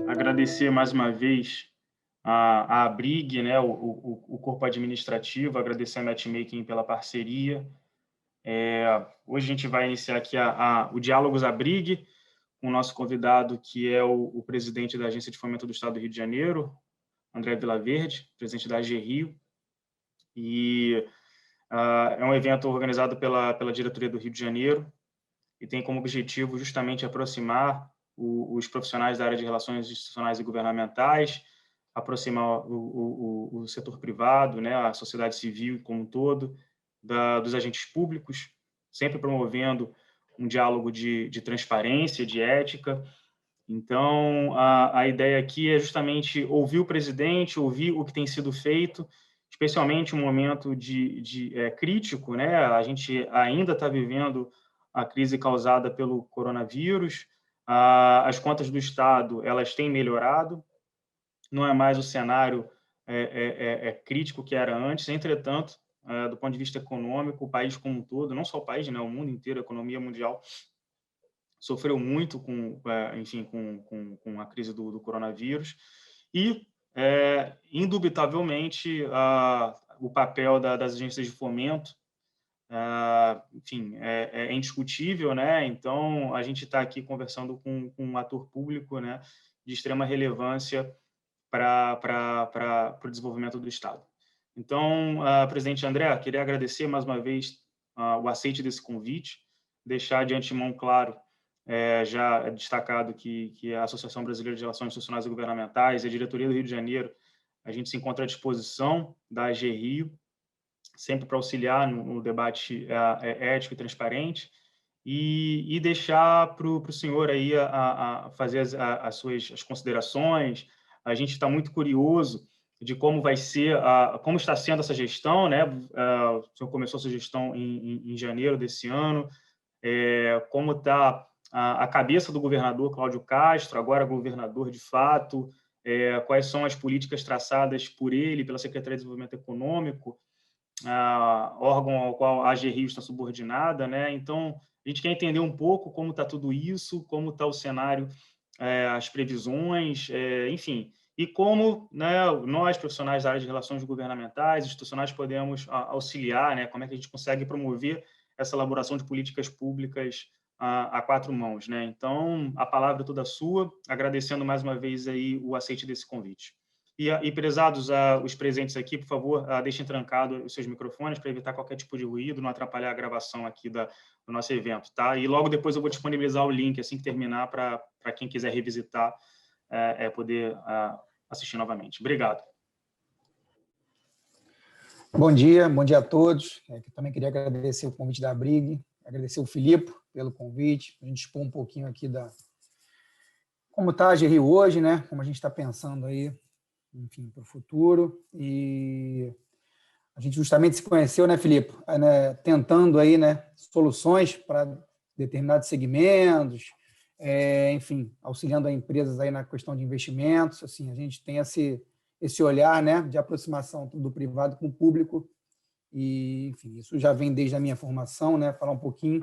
Agradecer mais uma vez a Abrig, né, o corpo administrativo, agradecer a Matchmaking pela parceria. Hoje a gente vai iniciar aqui o Diálogos Abrig, com o nosso convidado, que é o presidente da Agência de Fomento do Estado do Rio de Janeiro, André Vilaverde, presidente da AG Rio. E é um evento organizado pela Diretoria do Rio de Janeiro e tem como objetivo justamente aproximar os profissionais da área de relações institucionais e governamentais, aproximar o setor privado, né, a sociedade civil como um todo, dos agentes públicos, sempre promovendo um diálogo de transparência, de ética. Então, a ideia aqui é justamente ouvir o presidente, ouvir o que tem sido feito, especialmente um momento crítico, né? A gente ainda está vivendo a crise causada pelo coronavírus, as contas do Estado elas têm melhorado, não é mais o cenário crítico que era antes. Entretanto, do ponto de vista econômico, o país como um todo, não só o país, né, o mundo inteiro, a economia mundial sofreu muito enfim, com a crise do coronavírus e, indubitavelmente, o papel das agências de fomento, enfim, é indiscutível, né? Então, a gente está aqui conversando com um ator público, né, de extrema relevância para o desenvolvimento do Estado. Então, presidente André, queria agradecer mais uma vez o aceite desse convite, deixar de antemão claro, já destacado que a Associação Brasileira de Relações Institucionais e Governamentais e a Diretoria do Rio de Janeiro, a gente se encontra à disposição da AG Rio, sempre para auxiliar no debate ético e transparente, e deixar para o senhor aí fazer as considerações. A gente está muito curioso de como vai ser, como está sendo essa gestão, né? O senhor começou essa gestão em janeiro desse ano, como está a cabeça do governador Cláudio Castro, agora governador de fato, quais são as políticas traçadas por ele, pela Secretaria de Desenvolvimento Econômico, órgão ao qual a AG Rio está subordinada, né? Então, a gente quer entender um pouco como está tudo isso, como está o cenário, as previsões, enfim, e como, né, nós, profissionais da área de relações governamentais, institucionais, podemos auxiliar, né? Como é que a gente consegue promover essa elaboração de políticas públicas a quatro mãos, né? Então, a palavra é toda sua, agradecendo mais uma vez aí o aceite desse convite. E prezados, os presentes aqui, por favor, deixem trancados os seus microfones para evitar qualquer tipo de ruído, não atrapalhar a gravação aqui do nosso evento, tá? E logo depois eu vou disponibilizar o link, assim que terminar, para quem quiser revisitar, poder assistir novamente. Obrigado. Bom dia a todos. Também queria agradecer o convite da Abrig, agradecer o Filipe pelo convite, a gente expor um pouquinho aqui como está a AG Rio hoje, né? Como a gente está pensando aí, enfim, para o futuro. E a gente justamente se conheceu, né, Filipe? Tentando aí, né, soluções para determinados segmentos, enfim, auxiliando as empresas aí na questão de investimentos. Assim, a gente tem esse olhar, né, de aproximação do privado com o público. E, enfim, isso já vem desde a minha formação, né? Falar um pouquinho.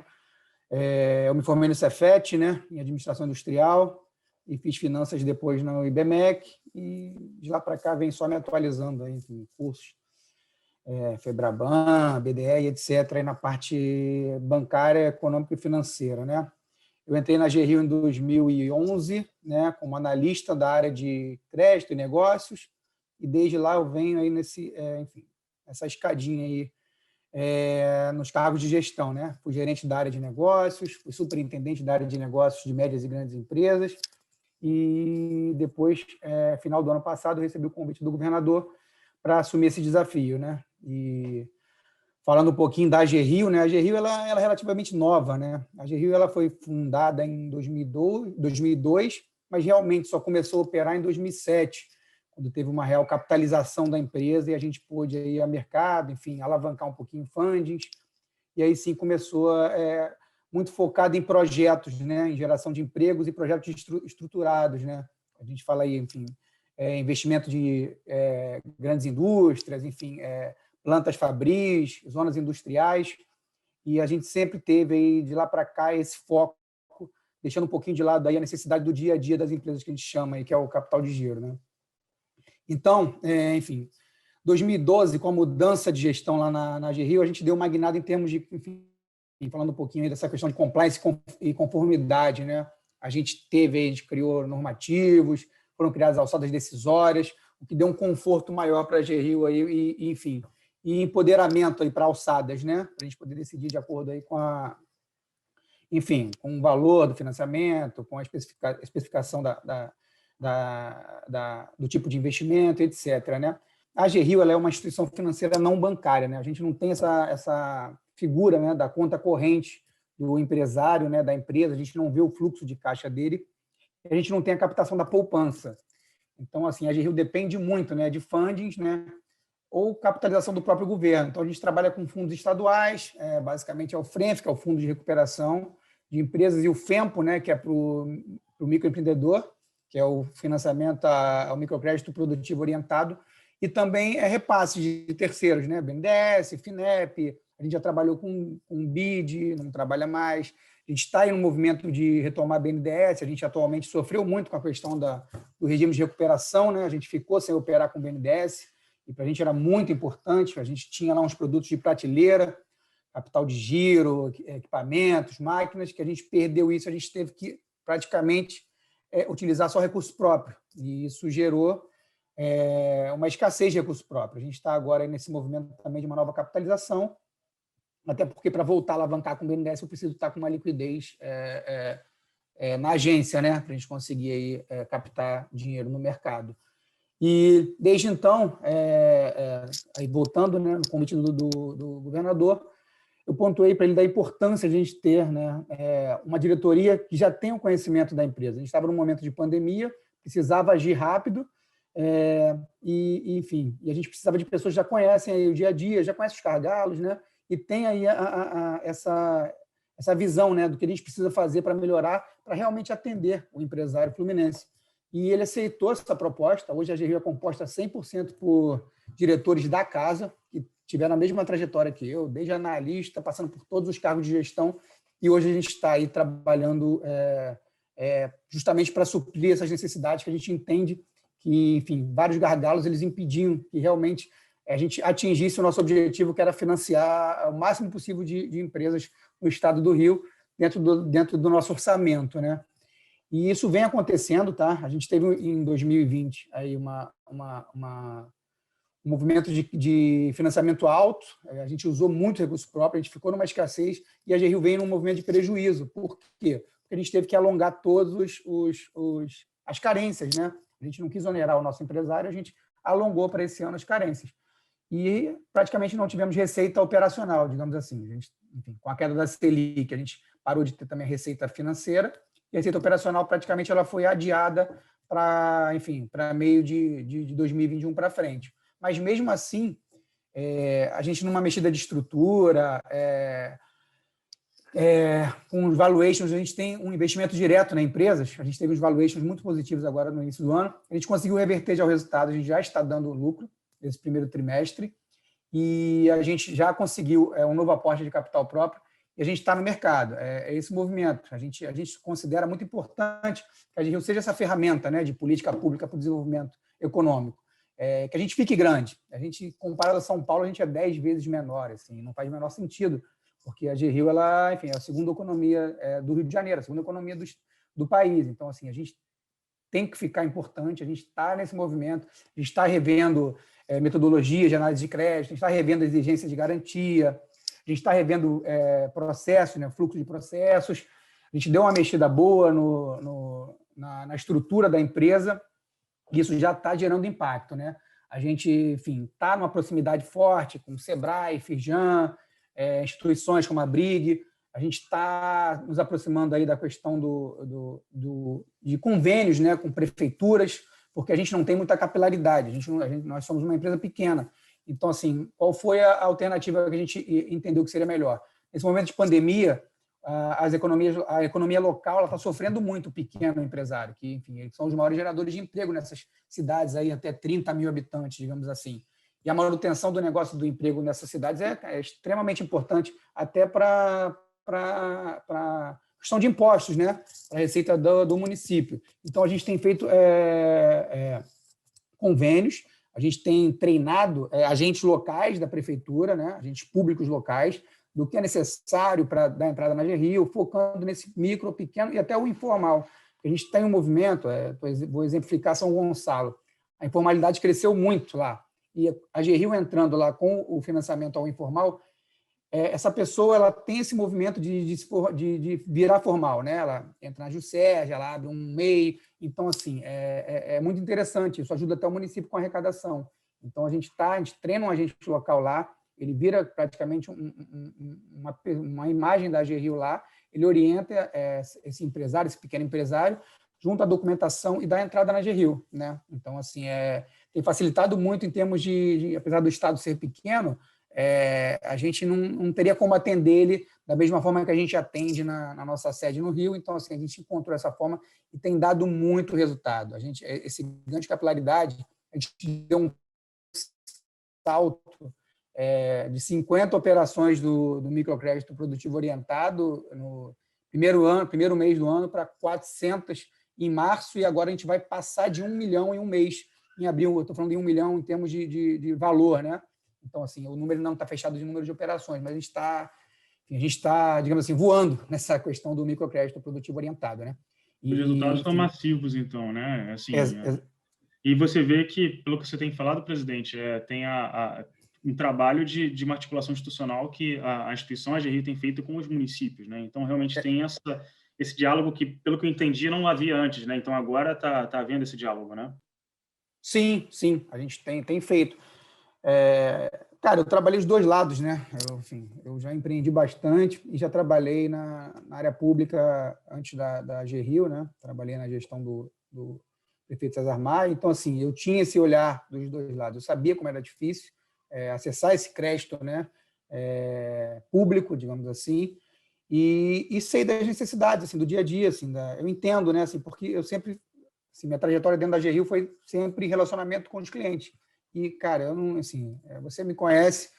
Eu me formei no Cefet, né, em administração industrial, e fiz finanças depois na IBMEC, e de lá para cá vem só me atualizando aí, enfim, cursos, Febraban, BDE, etc., aí na parte bancária, econômica e financeira, né? Eu entrei na AG Rio em 2011, né, como analista da área de crédito e negócios, e desde lá eu venho aí enfim, essa escadinha aí, nos cargos de gestão, né? Fui gerente da área de negócios, fui superintendente da área de negócios de médias e grandes empresas, e depois, final do ano passado, eu recebi o convite do governador para assumir esse desafio, né? E falando um pouquinho da AG Rio, né? A AG Rio ela é relativamente nova, né? A AG Rio ela foi fundada em 2002, mas realmente só começou a operar em 2007, quando teve uma real capitalização da empresa e a gente pôde ir ao mercado, enfim, alavancar um pouquinho fundings, e aí sim começou muito focado em projetos, né, em geração de empregos e projetos estruturados, né? A gente fala aí, enfim, investimento de grandes indústrias, enfim, plantas fabris, zonas industriais, e a gente sempre teve aí, de lá para cá, esse foco, deixando um pouquinho de lado aí a necessidade do dia a dia das empresas que a gente chama aí, que é o capital de giro, né? Então, enfim, 2012, com a mudança de gestão lá na AGRIO, a gente deu uma guinada em termos de, enfim, falando um pouquinho aí dessa questão de compliance e conformidade, né? A gente criou normativos, foram criadas alçadas decisórias, o que deu um conforto maior para a AGRIO aí, enfim, e empoderamento aí para alçadas, né? Para a gente poder decidir de acordo aí com com o valor do financiamento, com a especificação do tipo de investimento, etc., né? A AGRIO ela é uma instituição financeira não bancária, né? A gente não tem essa figura, né, da conta corrente do empresário, né, da empresa, a gente não vê o fluxo de caixa dele, a gente não tem a captação da poupança. Então, assim, a AGRIO depende muito, né, de fundings, né, ou capitalização do próprio governo. Então, a gente trabalha com fundos estaduais, basicamente é o FRENF, que é o Fundo de Recuperação de Empresas, e o FEMPO, né, que é para o microempreendedor, que é o financiamento ao microcrédito produtivo orientado, e também repasse de terceiros, né, BNDES, FINEP, a gente já trabalhou com BID, não trabalha mais, a gente está em um movimento de retomar a BNDES, a gente atualmente sofreu muito com a questão do regime de recuperação, né, a gente ficou sem operar com o BNDES, e para a gente era muito importante, a gente tinha lá uns produtos de prateleira, capital de giro, equipamentos, máquinas, que a gente perdeu isso, a gente teve que praticamente utilizar só recurso próprio, e isso gerou uma escassez de recursos próprios. A gente está agora nesse movimento também de uma nova capitalização, até porque para voltar a alavancar com o BNDES eu preciso estar com uma liquidez na agência, né, para a gente conseguir aí, captar dinheiro no mercado. E, desde então, aí voltando, né, no convite do governador, eu pontuei para ele da importância de a gente ter, né, uma diretoria que já tenha o conhecimento da empresa. A gente estava num momento de pandemia, precisava agir rápido, enfim, e a gente precisava de pessoas que já conhecem aí o dia a dia, já conhecem os gargalos, né, e tem aí essa visão, né, do que a gente precisa fazer para melhorar, para realmente atender o empresário fluminense. E ele aceitou essa proposta. Hoje a AGRIO é composta 100% por diretores da casa, que tiveram a mesma trajetória que eu, desde analista, passando por todos os cargos de gestão, e hoje a gente está aí trabalhando justamente para suprir essas necessidades que a gente entende que, enfim, vários gargalos eles impediam que realmente a gente atingisse o nosso objetivo, que era financiar o máximo possível de empresas no estado do Rio, dentro do nosso orçamento, né? E isso vem acontecendo, tá? A gente teve em 2020 aí um movimento de financiamento alto, a gente usou muito recurso próprio, a gente ficou numa escassez e a AGRIO veio num movimento de prejuízo. Por quê? Porque a gente teve que alongar todas as carências, né? A gente não quis onerar o nosso empresário, a gente alongou para esse ano as carências. E praticamente não tivemos receita operacional, digamos assim. A gente, enfim, com a queda da Selic, a gente parou de ter também a receita financeira, e a receita operacional praticamente ela foi adiada para meio de 2021 para frente. Mas, mesmo assim, a gente, numa mexida de estrutura, com os valuations, a gente tem um investimento direto nas empresas, a gente teve uns valuations muito positivos agora no início do ano, a gente conseguiu reverter já o resultado, a gente já está dando lucro nesse primeiro trimestre, e a gente já conseguiu um novo aporte de capital próprio, e a gente está no mercado. É esse movimento. A gente considera muito importante que a AGRIO seja essa ferramenta, né, de política pública para o desenvolvimento econômico. Que a gente fique grande. A gente, comparado a São Paulo, a gente é 10 vezes menor. Assim, não faz o menor sentido, porque a AGRIO ela, enfim, é a segunda economia do Rio de Janeiro, a segunda economia do país. Então, assim, a gente tem que ficar importante, a gente está nesse movimento, a gente está revendo metodologias de análise de crédito, a gente está revendo exigências de garantia, a gente está revendo processos, né, fluxo de processos, a gente deu uma mexida boa na estrutura da empresa, e isso já está gerando impacto, né? A gente, enfim, está numa proximidade forte com o Sebrae, Firjan, instituições como a Brig. A gente está nos aproximando aí da questão de convênios, né, com prefeituras, porque a gente não tem muita capilaridade, nós somos uma empresa pequena. Então, assim, qual foi a alternativa que a gente entendeu que seria melhor? Nesse momento de pandemia, a economia local está sofrendo muito, o pequeno empresário, que, enfim, eles são os maiores geradores de emprego nessas cidades aí, até 30 mil habitantes, digamos assim. E a manutenção do negócio do emprego nessas cidades é extremamente importante, até para questão de impostos, né? Para a receita do município. Então, a gente tem feito convênios, a gente tem treinado agentes locais da prefeitura, né? Agentes públicos locais, do que é necessário para dar entrada na GRIO, focando nesse micro, pequeno e até o informal. A gente tem um movimento, vou exemplificar São Gonçalo, a informalidade cresceu muito lá, e a GRIO entrando lá com o financiamento ao informal, essa pessoa ela tem esse movimento de virar formal, né? Ela entra na Juscerja, ela abre um MEI, então, assim, é muito interessante, isso ajuda até o município com a arrecadação. Então, a gente treina um agente local lá, ele vira praticamente uma imagem da GRIO lá, ele orienta esse empresário, esse pequeno empresário, junto à documentação e dá entrada na GRIO, né? Então, assim, tem facilitado muito em termos apesar do Estado ser pequeno, a gente não teria como atender ele da mesma forma que a gente atende na nossa sede no Rio. Então, assim, a gente encontrou essa forma e tem dado muito resultado. Esse ganho de capilaridade, a gente deu um salto de 50 operações do microcrédito produtivo orientado no primeiro mês do ano para 400 em março, e agora a gente vai passar de 1 milhão em um mês, em abril. Eu estou falando em 1 milhão em termos de valor, né? Então, assim, o número não está fechado de número de operações, mas a gente está, digamos assim, voando nessa questão do microcrédito produtivo orientado, né? Os resultados estão massivos, então, né? Assim, e você vê que, pelo que você tem falado, presidente, tem um trabalho de uma articulação institucional que a instituição, a GRIO, tem feito com os municípios, né? Então, realmente tem esse diálogo que, pelo que eu entendi, não havia antes, né? Então, agora está havendo esse diálogo, né? Sim, a gente tem feito. Cara, eu trabalhei os dois lados, né? Eu já empreendi bastante e já trabalhei na área pública antes da GRIO, né? Trabalhei na gestão do prefeito César Maia. Então, assim, eu tinha esse olhar dos dois lados. Eu sabia como era difícil acessar esse crédito, né? Público, digamos assim, e sei das necessidades, assim, do dia a dia, assim, eu entendo, né? Assim, porque eu sempre, assim, minha trajetória dentro da GRIO foi sempre relacionamento com os clientes. E, cara, eu não, assim, você me conhece,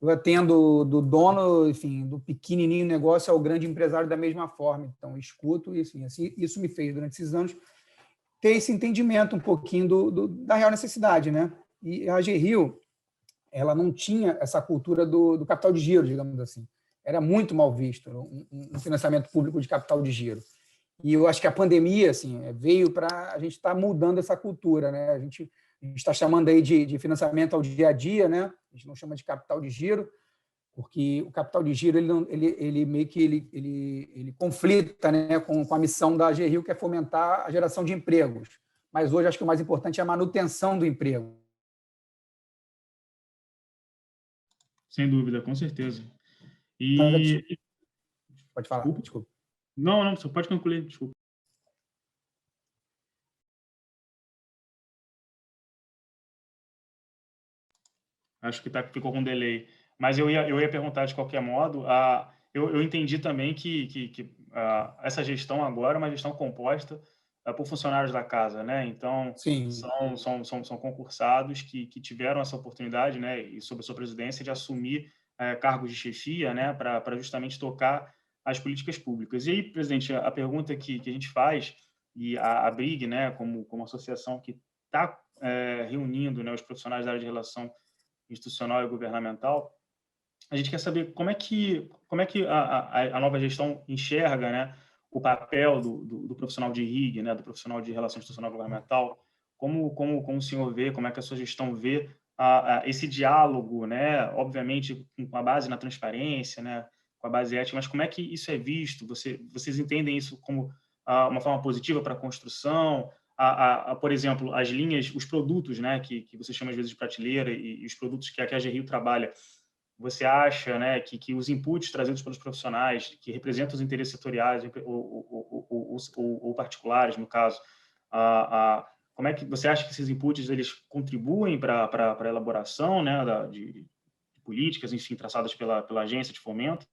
eu atendo do dono, enfim, do pequenininho negócio ao grande empresário da mesma forma. Então, escuto e, assim, isso me fez, durante esses anos, ter esse entendimento um pouquinho da real necessidade, né? E a GRIO, ela não tinha essa cultura do capital de giro, digamos assim. Era muito mal visto um financiamento público de capital de giro. E eu acho que a pandemia, assim, veio para a gente estar mudando essa cultura, né? A gente está chamando aí de financiamento ao dia a dia, né? A gente não chama de capital de giro, porque o capital de giro ele meio que ele conflita, né, com a missão da GRIO, que é fomentar a geração de empregos. Mas hoje acho que o mais importante é a manutenção do emprego. Sem dúvida, com certeza. Pode falar, desculpa. Não, você pode concluir, desculpa. Acho que ficou com delay. Mas eu ia perguntar de qualquer modo. Eu entendi também que essa gestão agora é uma gestão composta por funcionários da casa, né? Então, Sim. são concursados que tiveram essa oportunidade, né? E sob a sua presidência, de assumir cargos de chefia, né? Para justamente tocar as políticas públicas. E aí, presidente, a pergunta que a gente faz, e a BRIG, né? Como associação que está reunindo, né, os profissionais da área de relação institucional e governamental, a gente quer saber como é que a nova gestão enxerga, né, o papel do profissional de RIG, né, do profissional de relação institucional e governamental, como o senhor vê, como é que a sua gestão vê esse diálogo, né, obviamente com a base na transparência, né, com a base ética, mas como é que isso é visto? Vocês entendem isso como uma forma positiva para a construção? Por exemplo, as linhas, os produtos, né, que você chama às vezes de prateleira e os produtos que a GRIO trabalha, você acha, né, que os inputs trazidos pelos profissionais, que representam os interesses setoriais ou particulares, no caso, como é que você acha que esses inputs eles contribuem para a elaboração, né, de políticas, enfim, traçadas pela agência de fomento?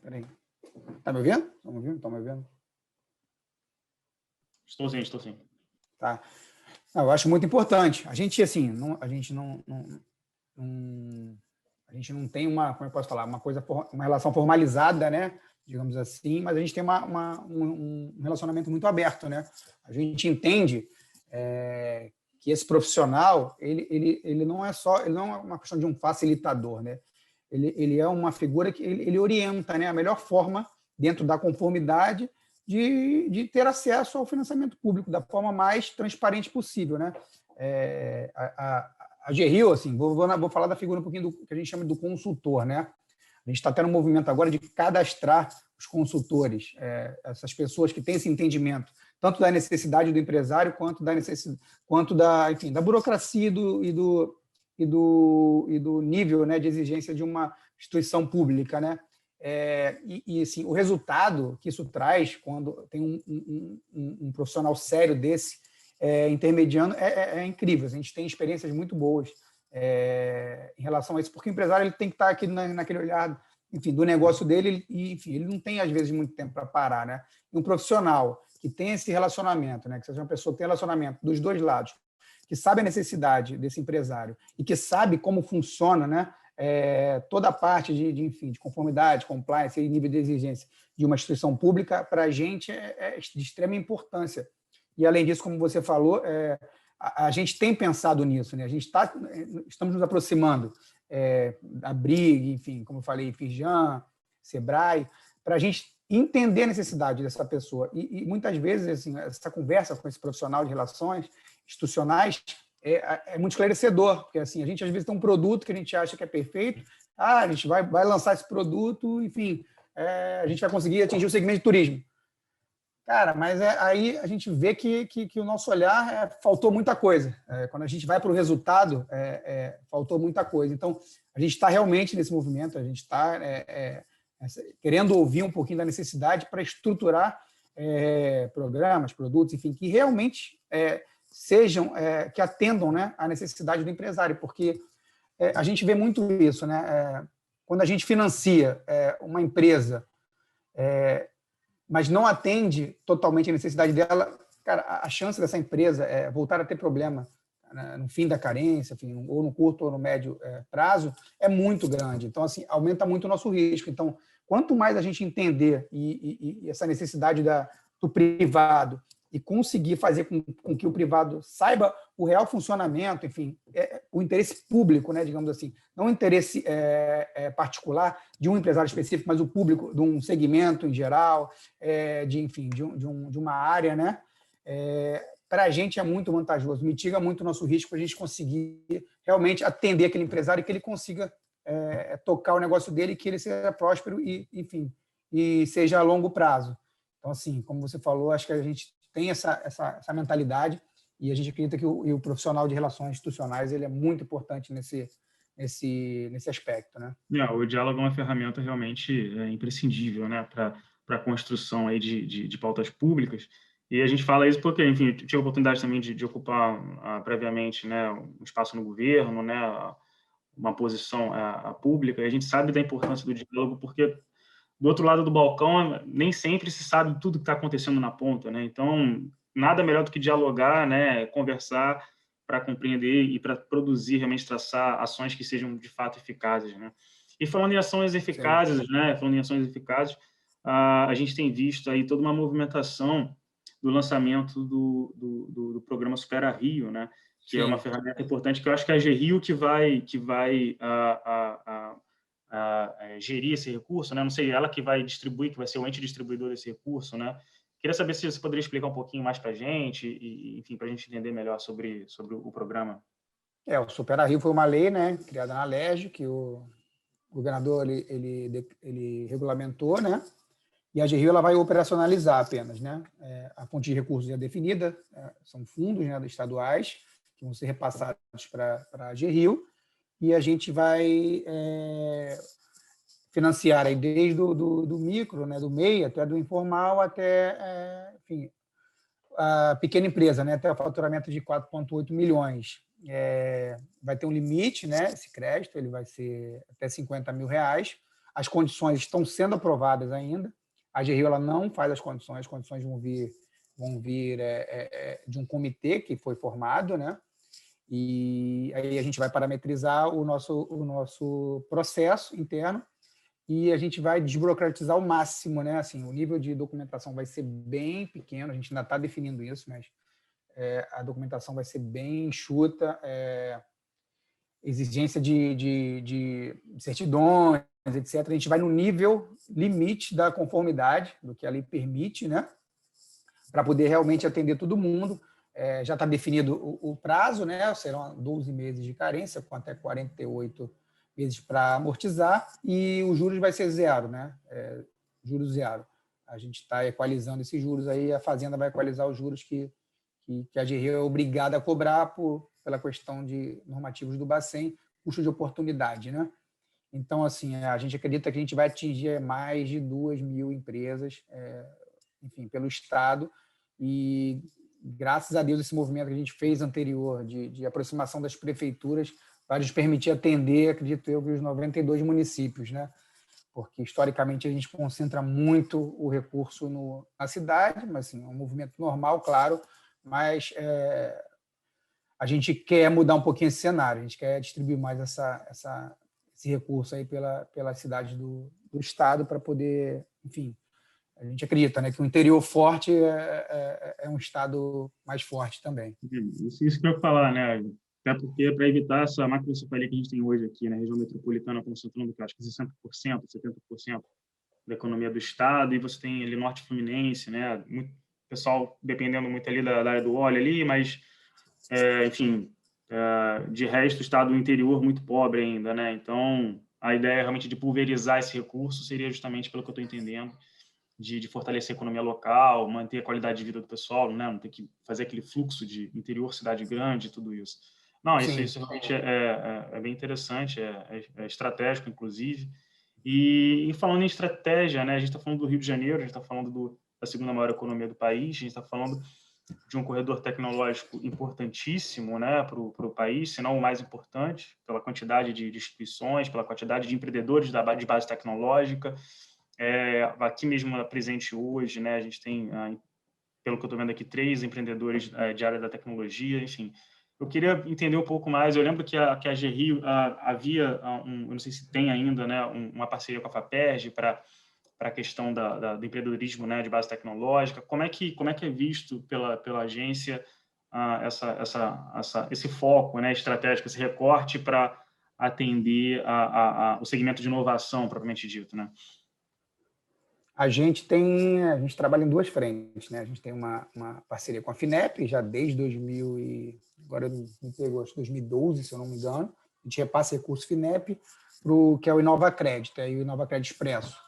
Peraí. Está me ouvindo? Estão me ouvindo? Estão me ouvindo? Estou sim. Tá. Eu acho muito importante. A gente, assim, a gente não tem como eu posso falar, uma relação formalizada, né? Digamos assim, mas a gente tem um relacionamento muito aberto, né? A gente entende que esse profissional, ele não é uma questão de um facilitador, né? Ele é uma figura que ele orienta, né, a melhor forma, dentro da conformidade, de ter acesso ao financiamento público da forma mais transparente possível, né? A GRIO, assim, vou falar da figura um pouquinho do que a gente chama do consultor, né? A gente está tendo um movimento agora de cadastrar os consultores, essas pessoas que têm esse entendimento, tanto da necessidade do empresário quanto da burocracia e do nível, né, de exigência de uma instituição pública, né? Assim, o resultado que isso traz quando tem um profissional sério desse intermediando é incrível. A gente tem experiências muito boas em relação a isso, porque o empresário ele tem que estar aqui naquele olhar, enfim, do negócio dele, e enfim, ele não tem às vezes muito tempo para parar, né? E um profissional que tem esse relacionamento, né, que seja uma pessoa que tem relacionamento dos dois lados, que sabe a necessidade desse empresário e que sabe como funciona, né, toda a parte enfim, de conformidade, compliance e nível de exigência de uma instituição pública, para a gente é de extrema importância. E, além disso, como você falou, a gente tem pensado nisso, né? Estamos nos aproximando da BRIG, enfim, como eu falei, Firjan, Sebrae, para a gente entender a necessidade dessa pessoa. E muitas vezes, assim, essa conversa com esse profissional de relações institucionais é muito esclarecedor, porque assim, a gente às vezes tem um produto que a gente acha que é perfeito, a gente vai lançar esse produto, enfim, a gente vai conseguir atingir o segmento de turismo. Cara, mas aí a gente vê que o nosso olhar faltou muita coisa. Quando a gente vai para o resultado, faltou muita coisa. Então, a gente está realmente nesse movimento, a gente está querendo ouvir um pouquinho da necessidade para estruturar programas, produtos, enfim, que realmente sejam, que atendam, né, à necessidade do empresário, porque a gente vê muito isso, né? Quando a gente financia uma empresa, mas não atende totalmente a necessidade dela, cara, a chance dessa empresa voltar a ter problema, né, no fim da carência, enfim, ou no curto ou no médio prazo, é muito grande. Então, assim, aumenta muito o nosso risco. Então, quanto mais a gente entender e essa necessidade do privado e conseguir fazer com que o privado saiba o real funcionamento, enfim, o interesse público, né, digamos assim, não o interesse particular de um empresário específico, mas o público de um segmento em geral, enfim, de uma área, né, para a gente é muito vantajoso, mitiga muito o nosso risco para a gente conseguir realmente atender aquele empresário e que ele consiga tocar o negócio dele, que ele seja próspero e, enfim, e seja a longo prazo. Então, assim, como você falou, acho que a gente tem essa mentalidade e a gente acredita que o profissional de relações institucionais ele é muito importante nesse aspecto, né? O diálogo é uma ferramenta realmente imprescindível, né, para a construção aí de pautas públicas. E a gente fala isso porque, enfim, eu tive a oportunidade também de ocupar previamente, né, um espaço no governo, né, uma posição pública, e a gente sabe da importância do diálogo, porque do outro lado do balcão nem sempre se sabe tudo que está acontecendo na ponta, né? Então, nada melhor do que dialogar, né, conversar para compreender e para produzir, realmente traçar ações que sejam de fato eficazes, né? E falando em ações eficazes, sim, né, falando em ações eficazes, a gente tem visto aí toda uma movimentação do lançamento do programa Supera Rio, né, que sim, é uma ferramenta importante, que eu acho que é a GRIO que vai gerir esse recurso, né? Não sei, ela que vai distribuir, que vai ser o ente distribuidor desse recurso, né? Queria saber se você poderia explicar um pouquinho mais para a gente, enfim, para a gente entender melhor sobre o programa. O Supera Rio foi uma lei, né, criada na LERJ, que o governador ele regulamentou, né? E a GRIO ela vai operacionalizar apenas, né? A fonte de recursos é definida, são fundos, né, estaduais que vão ser repassados para a GRIO, e a gente vai financiar aí desde do micro, né, do MEI, até do informal, até, enfim, a pequena empresa, né, até o faturamento de 4,8 milhões. Vai ter um limite, né, esse crédito, ele vai ser até R$50 mil. As condições estão sendo aprovadas ainda. A GRIO ela não faz as condições vão vir vão vir de um comitê que foi formado, né? E aí a gente vai parametrizar o nosso processo interno e a gente vai desburocratizar ao máximo, né? Assim, o nível de documentação vai ser bem pequeno, a gente ainda está definindo isso, mas a documentação vai ser bem enxuta, exigência de certidões, etc. A gente vai no nível limite da conformidade, do que a lei permite, né? Para poder realmente atender todo mundo. Já está definido o prazo, né? Serão 12 meses de carência, com até 48 meses para amortizar, e os juros vai ser zero, né? Juros zero. A gente está equalizando esses juros aí, a Fazenda vai equalizar os juros que a GRI é obrigada a cobrar pela questão de normativos do Bacen, custo de oportunidade, né? Então, assim, a gente acredita que a gente vai atingir mais de 2.000 empresas, enfim, pelo Estado, e graças a Deus esse movimento que a gente fez anterior de aproximação das prefeituras vai nos permitir atender, acredito eu, os 92 municípios, né? Porque historicamente a gente concentra muito o recurso na cidade, mas assim, é um movimento normal, claro, mas a gente quer mudar um pouquinho esse cenário, a gente quer distribuir mais esse recurso aí pelas cidades do Estado para poder, enfim, a gente acredita, né, que o interior forte é um Estado mais forte também. Isso que eu ia falar, né? Até porque, para evitar essa macrocefalia que a gente tem hoje aqui na região metropolitana, concentrando, que eu acho que 60%, 70% da economia do Estado, e você tem ali Norte Fluminense, né? Muito pessoal dependendo muito ali da área do óleo ali, mas, enfim, de resto, o Estado do interior muito pobre ainda, né? Então, a ideia realmente de pulverizar esse recurso seria justamente, pelo que eu estou entendendo, de fortalecer a economia local, manter a qualidade de vida do pessoal, né? Não ter que fazer aquele fluxo de interior, cidade grande, tudo isso. Não, isso realmente é bem interessante, é estratégico, inclusive. E falando em estratégia, né? A gente está falando do Rio de Janeiro, a gente está falando da segunda maior economia do país, a gente está falando de um corredor tecnológico importantíssimo, né, para o país, se não o mais importante, pela quantidade de instituições, pela quantidade de empreendedores de base tecnológica. Aqui mesmo presente hoje, né, a gente tem, pelo que eu estou vendo aqui, 3 empreendedores de área da tecnologia, enfim. Eu queria entender um pouco mais. Eu lembro que a GRI havia, eu não sei se tem ainda, né, uma parceria com a FAPERJ para a questão do empreendedorismo, né, de base tecnológica. Como é que é visto pela agência esse foco, né, estratégico, esse recorte para atender o segmento de inovação, propriamente dito, né? A gente trabalha em 2 frentes, né? A gente tem uma parceria com a FINEP, já desde 2000 agora me pegou, acho que 2012, se eu não me engano. A gente repassa recurso FINEP para o que é o Inova Crédito, o Inova Crédito Expresso.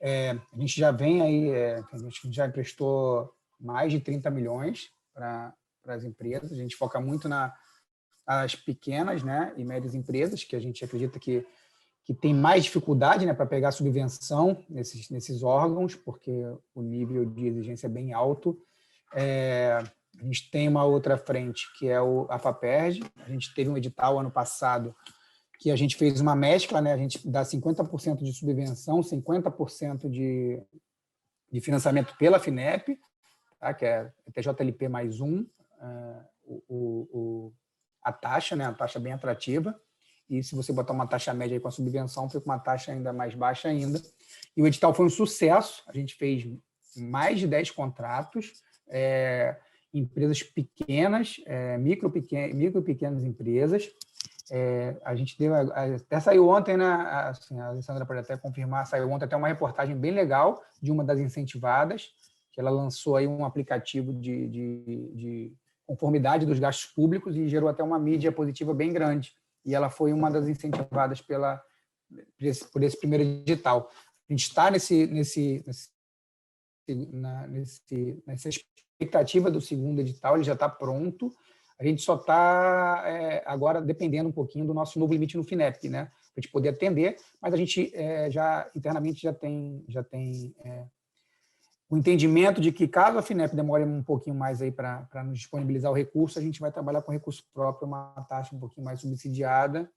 A gente já vem aí, a gente já emprestou mais de 30 milhões para as empresas. A gente foca muito nas pequenas, né, e médias empresas, que a gente acredita que tem mais dificuldade, né, para pegar subvenção nesses órgãos, porque o nível de exigência é bem alto. A gente tem uma outra frente, que é a FAPERJ. A gente teve um edital ano passado que a gente fez uma mescla, né? A gente dá 50% de subvenção, 50% de financiamento pela FINEP, tá? Que é TJLP mais a taxa, né? A taxa bem atrativa. E se você botar uma taxa média aí com a subvenção, fica uma taxa ainda mais baixa ainda. E o edital foi um sucesso. A gente fez mais de 10 contratos, empresas pequenas, micro e pequenas empresas. A gente até saiu ontem, né? Assim, a Alessandra pode até confirmar, saiu ontem até uma reportagem bem legal de uma das incentivadas, que ela lançou aí um aplicativo de conformidade dos gastos públicos e gerou até uma mídia positiva bem grande. E ela foi uma das incentivadas por esse primeiro edital. A gente está nessa expectativa do segundo edital, ele já está pronto. A gente só está agora dependendo um pouquinho do nosso novo limite no FINEP, né? Para a gente poder atender, mas a gente já internamente já tem o entendimento de que caso a FINEP demore um pouquinho mais aí para nos disponibilizar o recurso, a gente vai trabalhar com recurso próprio, uma taxa um pouquinho mais subsidiada,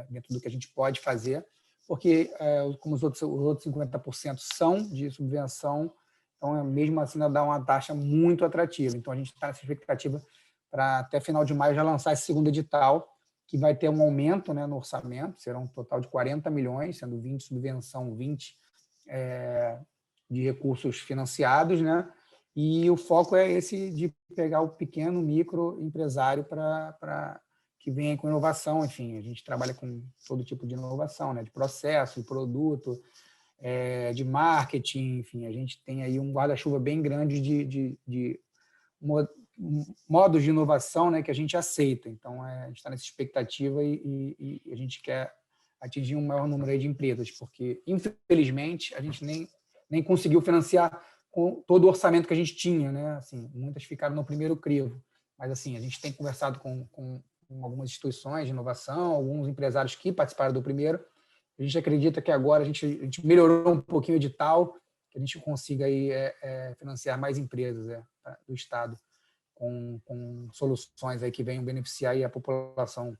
dentro do que a gente pode fazer, porque como os outros 50% são de subvenção, então, mesmo assim, ainda dá uma taxa muito atrativa. Então, a gente está nessa expectativa para, até final de maio, já lançar esse segundo edital, que vai ter um aumento, né, no orçamento, será um total de 40 milhões, sendo 20 subvenção, 20 de recursos financiados, né? E o foco é esse de pegar o pequeno, micro empresário para que venha com inovação. Enfim, a gente trabalha com todo tipo de inovação, né? De processo, de produto, de marketing, enfim, a gente tem aí um guarda-chuva bem grande de modos de inovação, né, que a gente aceita. Então, a gente está nessa expectativa e a gente quer atingir um maior número aí de empresas, porque, infelizmente, a gente nem conseguiu financiar com todo o orçamento que a gente tinha, né? Assim, muitas ficaram no primeiro crivo, mas assim, a gente tem conversado com algumas instituições de inovação, alguns empresários que participaram do primeiro. A gente acredita que agora a gente melhorou um pouquinho o edital, que a gente consiga aí, financiar mais empresas do Estado com soluções aí que venham beneficiar aí a população.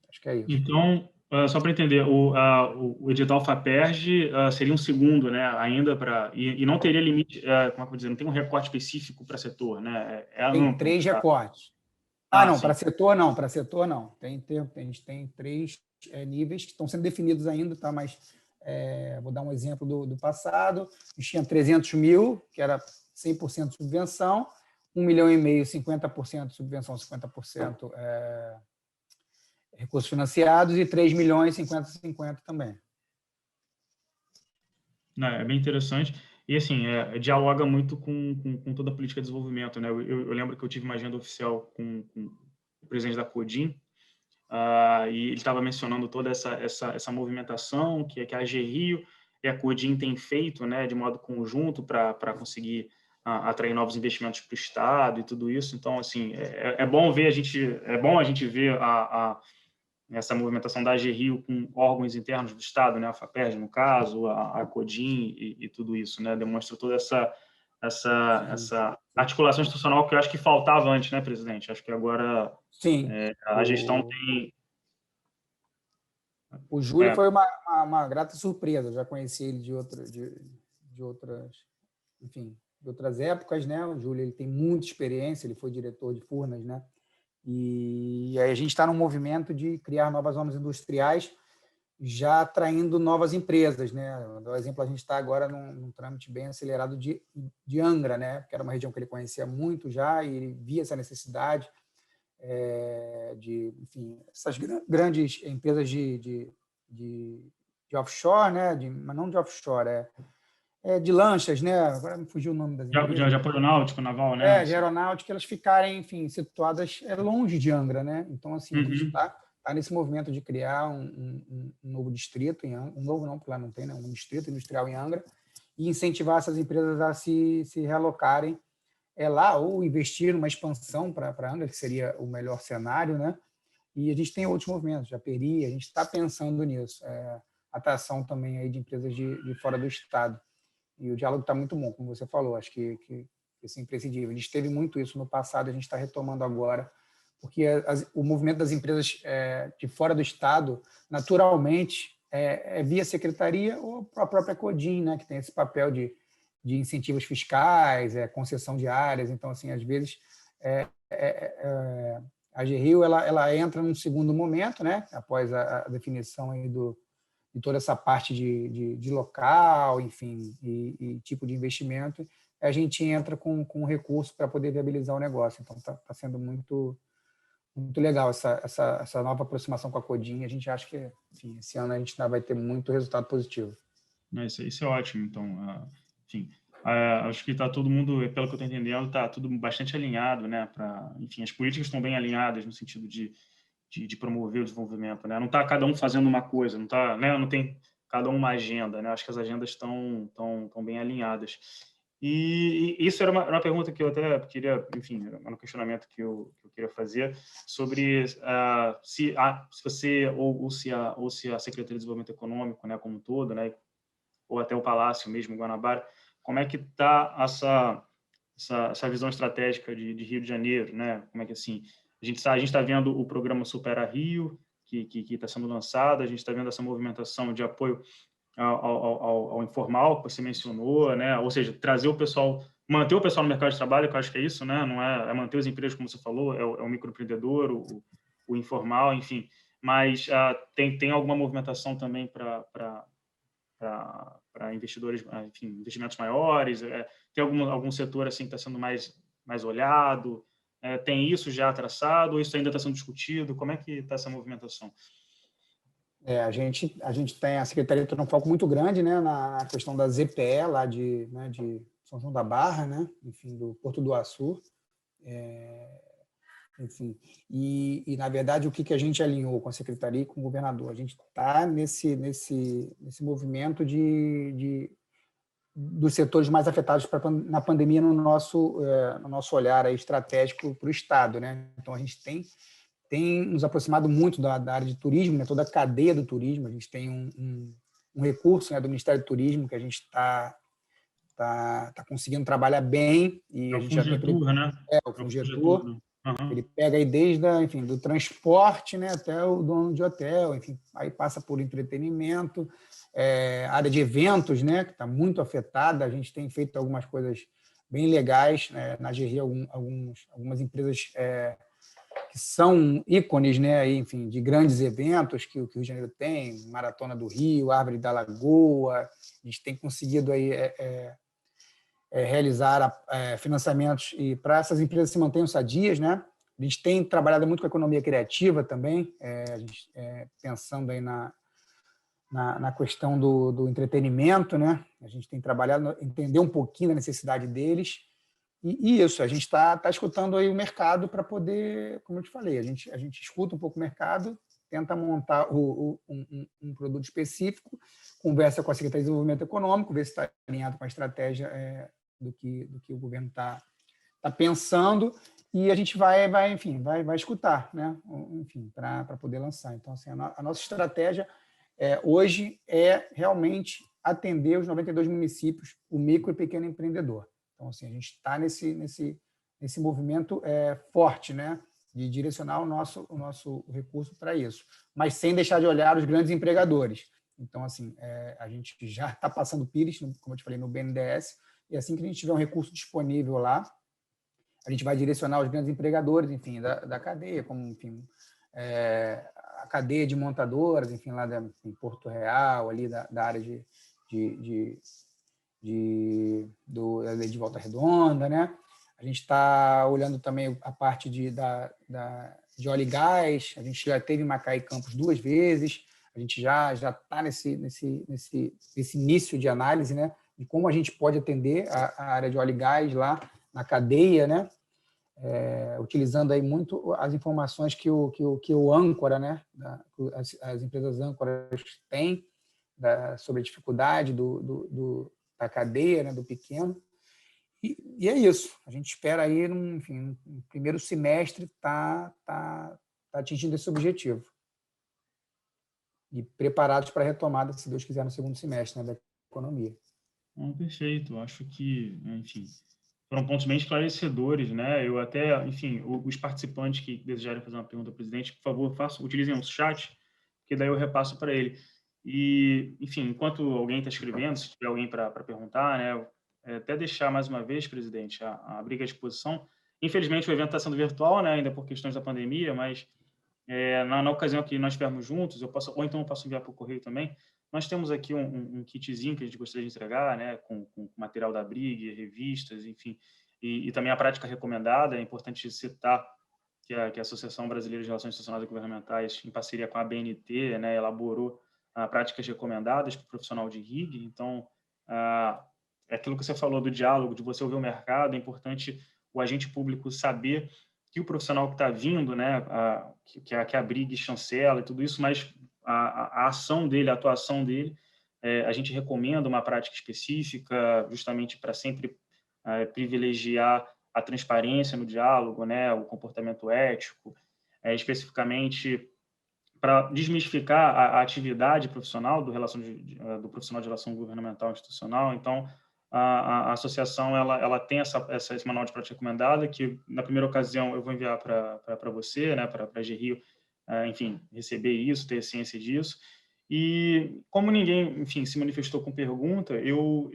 Acho que é isso. Então, só para entender, o edital FAPERJ seria um segundo, né, ainda e não teria limite, como é que eu vou dizer, não tem um recorte específico para setor, né? Tem Amplo, 3 tá? recortes. Não, Sim. para setor não. A gente tem 3 níveis que estão sendo definidos ainda, tá? Mas vou dar um exemplo do passado. A gente tinha 300 mil, que era 100% subvenção, 1,5 milhão, 50% subvenção, 50% recursos financiados, e 3 milhões, 50-50 também. É bem interessante. E, assim, dialoga muito com toda a política de desenvolvimento, né? Eu lembro que eu tive uma agenda oficial com o presidente da Codim, e ele estava mencionando toda essa movimentação que a AG Rio e a Codim têm feito, né, de modo conjunto para conseguir atrair novos investimentos para o Estado e tudo isso. Então, assim, é bom a gente ver essa movimentação da AG Rio com órgãos internos do Estado, né, a FAPERJ, no caso, a Codim e tudo isso, né, demonstra toda essa articulação institucional que eu acho que faltava antes, né, presidente? Acho que agora Sim. a gestão tem... O Júlio foi uma grata surpresa. Eu já conheci ele de outras, enfim, de outras épocas, né? O Júlio, ele tem muita experiência, ele foi diretor de Furnas, né? E aí a gente está num movimento de criar novas zonas industriais, já atraindo novas empresas, né? Por exemplo, a gente está agora num trâmite bem acelerado de Angra, né? Que era uma região que ele conhecia muito já e ele via essa necessidade de, enfim, essas grandes empresas de offshore, né? Mas não de offshore, de lanchas, né? Agora me fugiu o nome das empresas. De apoio náutico, naval, né? De aeronáutica, elas ficarem, enfim, situadas longe de Angra, né? Então, assim, a gente está nesse movimento de criar um novo distrito em Angra, um novo não, porque lá não tem, né? Um distrito industrial em Angra, e incentivar essas empresas a se realocarem lá ou investir numa expansão para Angra, que seria o melhor cenário, né? E a gente tem outros movimentos, Japeri, a gente está pensando nisso, atração também aí de empresas de fora do estado. E o diálogo está muito bom, como você falou, acho que isso é imprescindível. A gente teve muito isso no passado, a gente está retomando agora, porque o movimento das empresas de fora do estado, naturalmente, via secretaria ou a própria Codim, né, que tem esse papel de incentivos fiscais, concessão de áreas. Então, assim, às vezes, a AG Rio ela entra num segundo momento, né, após a definição aí de toda essa parte de local, enfim, e tipo de investimento, a gente entra com recurso para poder viabilizar o negócio. Então, está sendo muito, muito legal essa nova aproximação com a Codim. A gente acha que, enfim, esse ano a gente ainda vai ter muito resultado positivo. Isso é ótimo. Então, enfim, acho que está todo mundo, pelo que eu estou entendendo, está tudo bastante alinhado, né? Enfim, as políticas estão bem alinhadas no sentido de promover o desenvolvimento, né? Não está cada um fazendo uma coisa, não tá, né? Não tem cada um uma agenda, né? Acho que as agendas estão bem alinhadas. E isso era uma pergunta que eu até queria, enfim, era um questionamento que eu queria fazer sobre se você ou se a Secretaria de Desenvolvimento Econômico, né, como um todo, né, ou até o Palácio mesmo, Guanabara, como é que está essa visão estratégica de Rio de Janeiro, né? Como é que, assim, a gente está vendo o programa Supera Rio, que está sendo lançado, a gente está vendo essa movimentação de apoio ao informal, que você mencionou, né? Ou seja, trazer o pessoal, manter o pessoal no mercado de trabalho, que eu acho que é isso, né? Não é manter os empregos, como você falou, é o microempreendedor, o informal, enfim. Mas tem alguma movimentação também para investidores, enfim, investimentos maiores? Tem algum setor assim que está sendo mais olhado? Tem isso já traçado ou isso ainda está sendo discutido? Como é que está essa movimentação? A gente tem, a Secretaria tem um foco muito grande, né, na questão da ZPE, lá de São João da Barra, né, enfim, do Porto do Açu. Enfim, na verdade, o que a gente alinhou com a Secretaria e com o governador? A gente está nesse movimento dos setores mais afetados na pandemia no nosso olhar aí estratégico para o Estado, né? Então, a gente tem nos aproximado muito da área de turismo, né? Toda a cadeia do turismo. A gente tem um recurso, né, do Ministério do Turismo que a gente está conseguindo trabalhar bem e É a o gente já tem Fungetur, né? o É o Fungetur, Fungetur. né? Uhum. Ele pega aí desde enfim, do transporte, né, até o dono de hotel, enfim, aí passa por entretenimento, área de eventos, né, que está muito afetada. A gente tem feito algumas coisas bem legais, né, na GRI, algumas empresas que são ícones, né, aí, enfim, de grandes eventos que o Rio de Janeiro tem, Maratona do Rio, Árvore da Lagoa. A gente tem conseguido aí realizar financiamentos e para essas empresas se mantenham sadias, né? A gente tem trabalhado muito com a economia criativa também, a gente, pensando aí na questão do entretenimento, né? A gente tem trabalhado, entender um pouquinho da necessidade deles e isso, a gente está escutando aí o mercado para poder, como eu te falei, a gente escuta um pouco o mercado, tenta montar um produto específico, conversa com a Secretaria de Desenvolvimento Econômico, ver se está alinhado com a estratégia do que o governo está pensando, e a gente enfim, vai escutar, né? Enfim, para poder lançar. Então, assim, a nossa estratégia hoje é realmente atender os 92 municípios, o micro e pequeno empreendedor. Então, assim, a gente está nesse movimento forte, né, de direcionar o nosso recurso para isso, mas sem deixar de olhar os grandes empregadores. Então, assim, a gente já está passando PIRES, como eu te falei, no BNDES, e assim que a gente tiver um recurso disponível lá, a gente vai direcionar os grandes empregadores, enfim, da cadeia, como, enfim, a cadeia de montadoras, enfim, lá em Porto Real, ali da área de Volta Redonda, né? A gente está olhando também a parte de óleo e gás. A gente já teve em Macaé e Campos 2 vezes. A gente já está nesse início de análise, né, de como a gente pode atender a área de óleo e gás lá na cadeia, né? Utilizando aí muito as informações que o âncora, né, as empresas âncoras têm sobre a dificuldade da cadeia, né, do pequeno. E é isso. A gente espera aí, enfim, no primeiro semestre tá atingindo esse objetivo. E preparados para a retomada, se Deus quiser, no segundo semestre, né, da economia. Perfeito. Acho que, enfim, foram pontos bem esclarecedores, né? Eu até, enfim, os participantes que desejarem fazer uma pergunta ao presidente, por favor, utilizem o chat, que daí eu repasso para ele. E, enfim, enquanto alguém está escrevendo, se tiver alguém para perguntar, né? Até deixar mais uma vez, presidente, a briga à disposição. Infelizmente, o evento está sendo virtual, né? Ainda por questões da pandemia, mas na ocasião que nós estivermos juntos, ou então eu posso enviar para o correio também. Nós temos aqui um kitzinho que a gente gostaria de entregar, né, com material da Brig, revistas, enfim, e também a prática recomendada. É importante citar que a Associação Brasileira de Relações Institucionais e Governamentais, em parceria com a ABNT, né, elaborou práticas recomendadas para o profissional de RIG. Então, é aquilo que você falou do diálogo, de você ouvir o mercado. É importante o agente público saber que o profissional que está vindo, né, que a Brig chancela e tudo isso, mas a ação dele, a atuação dele, a gente recomenda uma prática específica, justamente para sempre privilegiar a transparência no diálogo, né, o comportamento ético, especificamente para desmistificar a atividade profissional do profissional de relação governamental e institucional. Então, a associação ela tem esse manual de prática recomendada, que na primeira ocasião eu vou enviar para você, né, para a GRIO, enfim, receber isso, ter ciência disso. E como ninguém, enfim, se manifestou com pergunta, eu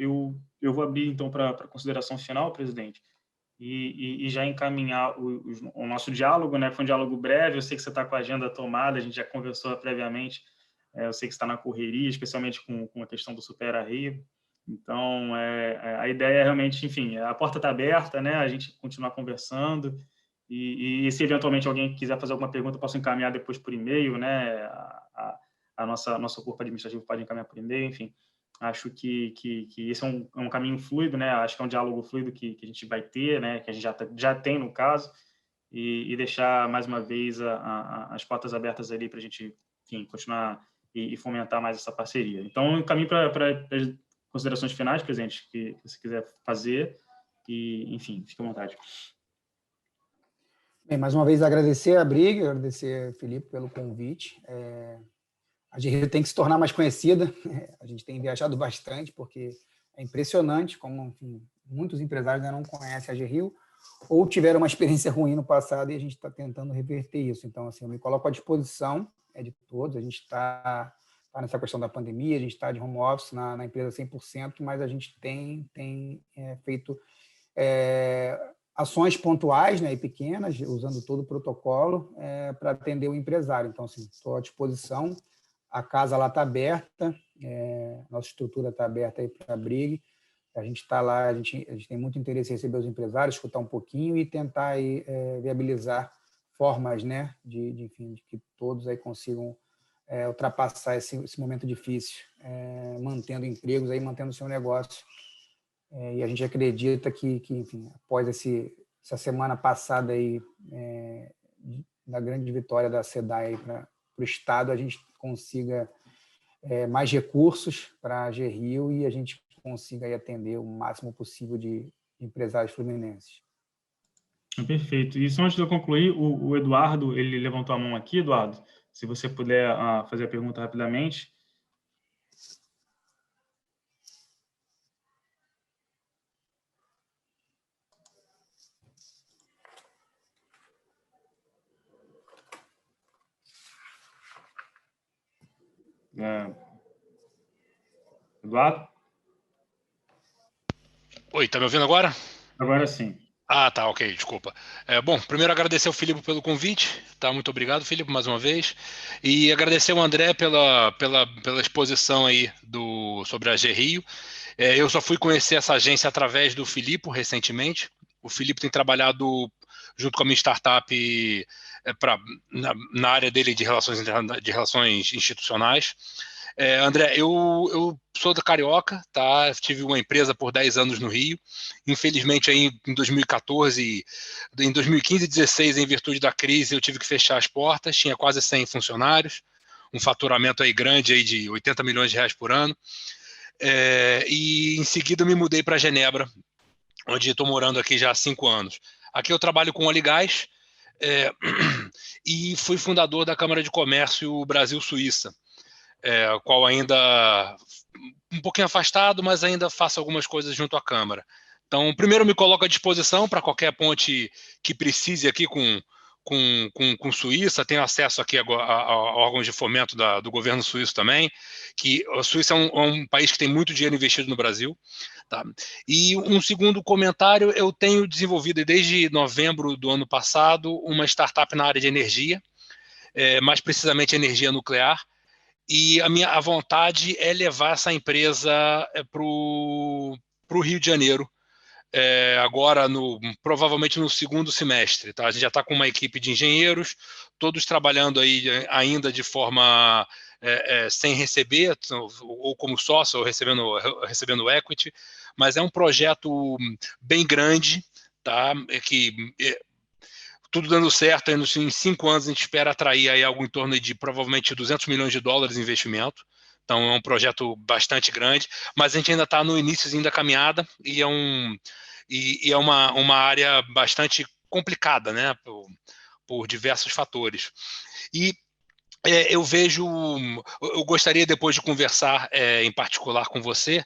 vou abrir, então, para consideração final, presidente, e já encaminhar o nosso diálogo, né? Foi um diálogo breve, eu sei que você está com a agenda tomada, a gente já conversou previamente, eu sei que você está na correria, especialmente com a questão do Supera Rio. Então, a ideia é realmente, enfim, a porta está aberta, né? A gente continuar conversando e se eventualmente alguém quiser fazer alguma pergunta, eu posso encaminhar depois por e-mail, né? Nosso corpo administrativo pode encaminhar por e-mail, enfim. Acho que esse é um caminho fluido, né? Acho que é um diálogo fluido que a gente vai ter, né? Que a gente já tem no caso, e deixar mais uma vez as portas abertas ali para a gente, enfim, continuar e fomentar mais essa parceria. Então, caminho para as considerações finais, presidente, que você quiser fazer, e, enfim, fique à vontade. Bem, mais uma vez agradecer a Brig, agradecer, Felipe, pelo convite. A GRIO tem que se tornar mais conhecida, a gente tem viajado bastante, porque é impressionante como, enfim, muitos empresários ainda não conhecem a GRIO ou tiveram uma experiência ruim no passado e a gente está tentando reverter isso. Então, assim, eu me coloco à disposição de todos, a gente está nessa questão da pandemia, a gente está de home office na empresa 100%, mas a gente tem feito ações pontuais, né, e pequenas, usando todo o protocolo para atender o empresário. Então, assim, estou à disposição. A casa lá está aberta, nossa estrutura está aberta aí para a Brig. A gente está lá, a gente tem muito interesse em receber os empresários, escutar um pouquinho e tentar aí, viabilizar formas, né, enfim, de que todos aí consigam ultrapassar esse momento difícil, mantendo empregos, aí, mantendo o seu negócio. E a gente acredita que enfim, após essa semana passada aí, da grande vitória da SEDAI para o Estado, a gente consiga mais recursos para a GRIO e a gente consiga aí atender o máximo possível de empresários fluminenses. Perfeito. E só antes de eu concluir, o Eduardo, ele levantou a mão aqui, Eduardo, se você puder fazer a pergunta rapidamente. Eduardo? Oi, tá me ouvindo agora? Agora sim. Ah, tá, ok, desculpa. Bom, primeiro agradecer ao Filipe pelo convite, tá? Muito obrigado, Filipe, mais uma vez. E agradecer ao André pela exposição aí sobre a GRIO. Eu só fui conhecer essa agência através do Filipe recentemente. O Filipe tem trabalhado junto com a minha startup na área dele de relações institucionais. André, eu sou da Carioca, tá? Tive uma empresa por 10 anos no Rio. Infelizmente, aí, em 2014, em 2015 e 2016, em virtude da crise, eu tive que fechar as portas. Tinha quase 100 funcionários, um faturamento aí grande aí de 80 milhões de reais por ano. E em seguida me mudei para Genebra, onde estou morando aqui já há 5 anos. Aqui eu trabalho com óleo e gás e fui fundador da Câmara de Comércio Brasil-Suíça, qual ainda um pouquinho afastado, mas ainda faço algumas coisas junto à Câmara. Então, primeiro me coloco à disposição para qualquer ponte que precise aqui com Suíça. Tenho acesso aqui a órgãos de fomento do governo suíço também, que a Suíça é um país que tem muito dinheiro investido no Brasil. Tá? E um segundo comentário, eu tenho desenvolvido desde novembro do ano passado uma startup na área de energia, mais precisamente energia nuclear, e a vontade é levar essa empresa para o Rio de Janeiro, agora provavelmente no segundo semestre. Tá? A gente já está com uma equipe de engenheiros, todos trabalhando aí ainda de forma sem receber, ou como sócio, ou recebendo equity, mas é um projeto bem grande, tá? Tudo dando certo, em 5 anos a gente espera atrair aí algo em torno de provavelmente 200 milhões de dólares em investimento. Então é um projeto bastante grande, mas a gente ainda está no iníciozinho da caminhada e é uma área bastante complicada, né, por diversos fatores. E eu gostaria depois de conversar em particular com você,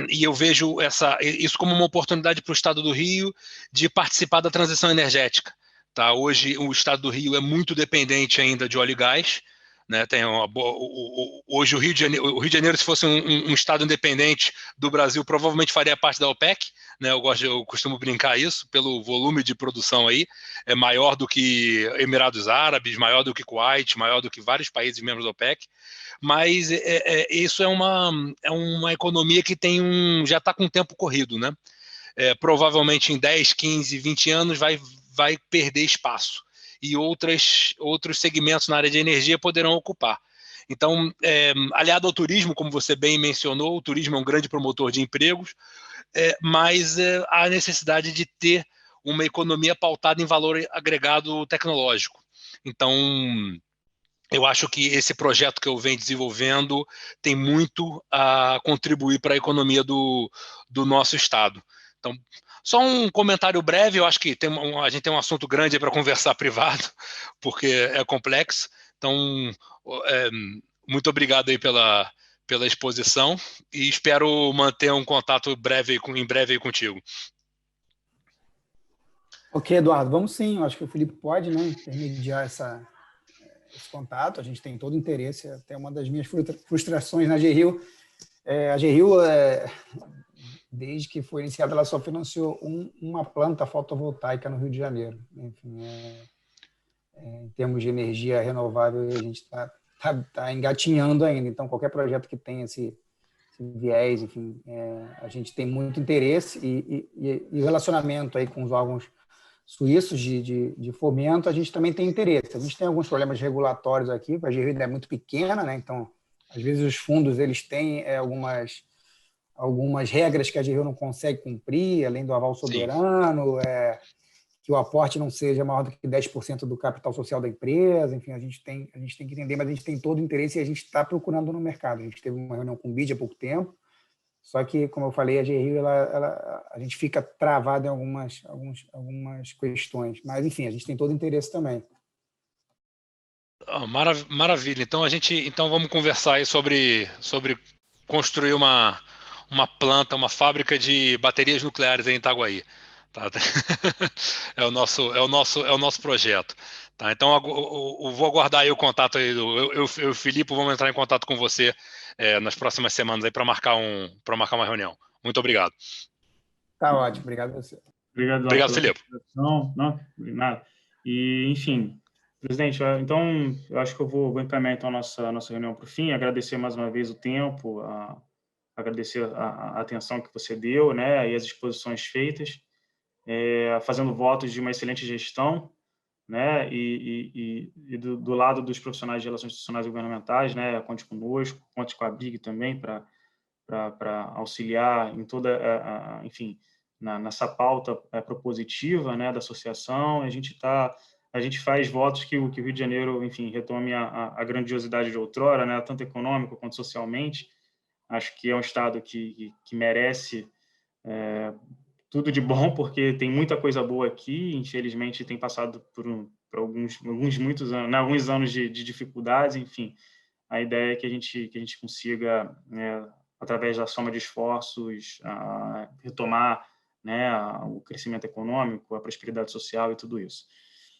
e eu vejo isso como uma oportunidade para o Estado do Rio de participar da transição energética. Tá? Hoje, o Estado do Rio é muito dependente ainda de óleo e gás, né? Tem hoje o Rio de Janeiro, se fosse um estado independente do Brasil, provavelmente faria parte da OPEC, né? Eu costumo brincar isso, pelo volume de produção aí, é maior do que Emirados Árabes, maior do que Kuwait, maior do que vários países membros da OPEC, mas isso é uma economia que já está com o tempo corrido, né? Provavelmente em 10, 15, 20 anos vai perder espaço, e outros segmentos na área de energia poderão ocupar. Então, aliado ao turismo, como você bem mencionou, o turismo é um grande promotor de empregos, mas há necessidade de ter uma economia pautada em valor agregado tecnológico. Então, eu acho que esse projeto que eu venho desenvolvendo tem muito a contribuir para a economia do nosso estado. Então, só um comentário breve, eu acho que a gente tem um assunto grande para conversar privado, porque é complexo. Então, muito obrigado aí pela exposição e espero manter um contato em breve aí contigo. Ok, Eduardo, vamos sim. Eu acho que o Felipe pode, né, intermediar esse contato. A gente tem todo o interesse. Até uma das minhas frustrações na GRIO. A GRIO, desde que foi iniciada, ela só financiou uma planta fotovoltaica no Rio de Janeiro. Enfim, em termos de energia renovável, a gente está engatinhando ainda. Então, qualquer projeto que tenha esse viés, enfim, a gente tem muito interesse e o relacionamento aí com os órgãos suíços de fomento, a gente também tem interesse. A gente tem alguns problemas regulatórios aqui, a GRIO ainda é muito pequena, né? Então, às vezes os fundos eles têm algumas regras que a GRIO não consegue cumprir, além do aval soberano, que o aporte não seja maior do que 10% do capital social da empresa. Enfim, a gente tem que entender, mas a gente tem todo o interesse e a gente está procurando no mercado. A gente teve uma reunião com o BID há pouco tempo, só que, como eu falei, a GRIO, a gente fica travado em algumas questões. Mas, enfim, a gente tem todo o interesse também. Maravilha. Então vamos conversar aí sobre construir uma planta, uma fábrica de baterias nucleares em Itaguaí. Tá? É o nosso projeto. Tá? Então eu vou aguardar aí o contato aí eu e o Filipe, vamos entrar em contato com você nas próximas semanas aí para marcar uma reunião. Muito obrigado. Tá ótimo, obrigado a você. Obrigado, Filipe. Não, nada. E, enfim, presidente, então eu acho que eu vou encaminhar então a nossa reunião para o fim, agradecer mais uma vez o tempo, agradecer a atenção que você deu, né, e as exposições feitas, fazendo votos de uma excelente gestão, né, e do lado dos profissionais de relações institucionais e governamentais, né, conte conosco, conte com a BIG também para auxiliar em toda, enfim, nessa pauta propositiva, né, da associação. A gente faz votos que o Rio de Janeiro, enfim, retome a grandiosidade de outrora, né, tanto econômico quanto socialmente. Acho que é um estado que merece tudo de bom, porque tem muita coisa boa aqui. Infelizmente, tem passado por alguns anos de dificuldades. Enfim, a ideia é que a gente consiga, através da soma de esforços, retomar, né, o crescimento econômico, a prosperidade social e tudo isso.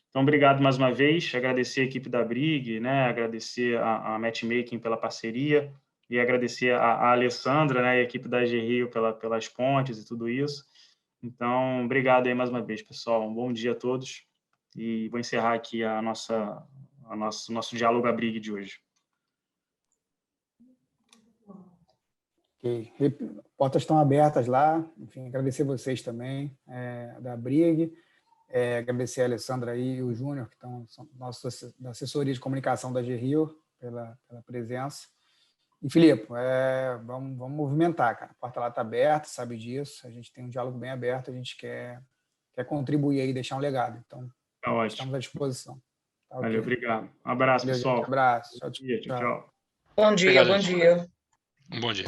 Então, obrigado mais uma vez, agradecer a equipe da BRIG, né, agradecer a Matchmaking pela parceria e agradecer a Alessandra, né, e a equipe da GRIO pelas pontes e tudo isso. Então, obrigado aí mais uma vez, pessoal. Um bom dia a todos e vou encerrar aqui nosso diálogo à BRIG de hoje. Ok. Portas estão abertas lá. Enfim, agradecer vocês também, da BRIG, agradecer a Alessandra e o Júnior, que são nossos da assessoria de comunicação da GRIO, pela presença. E, Filipe, vamos movimentar, cara. A porta lá está aberta, sabe disso. A gente tem um diálogo bem aberto, a gente quer contribuir aí, deixar um legado. Então, estamos à disposição. Tá, Valeu, obrigado. Um abraço, valeu, pessoal. Gente, abraço. Tchau. Bom dia, obrigado, bom dia. Um bom dia.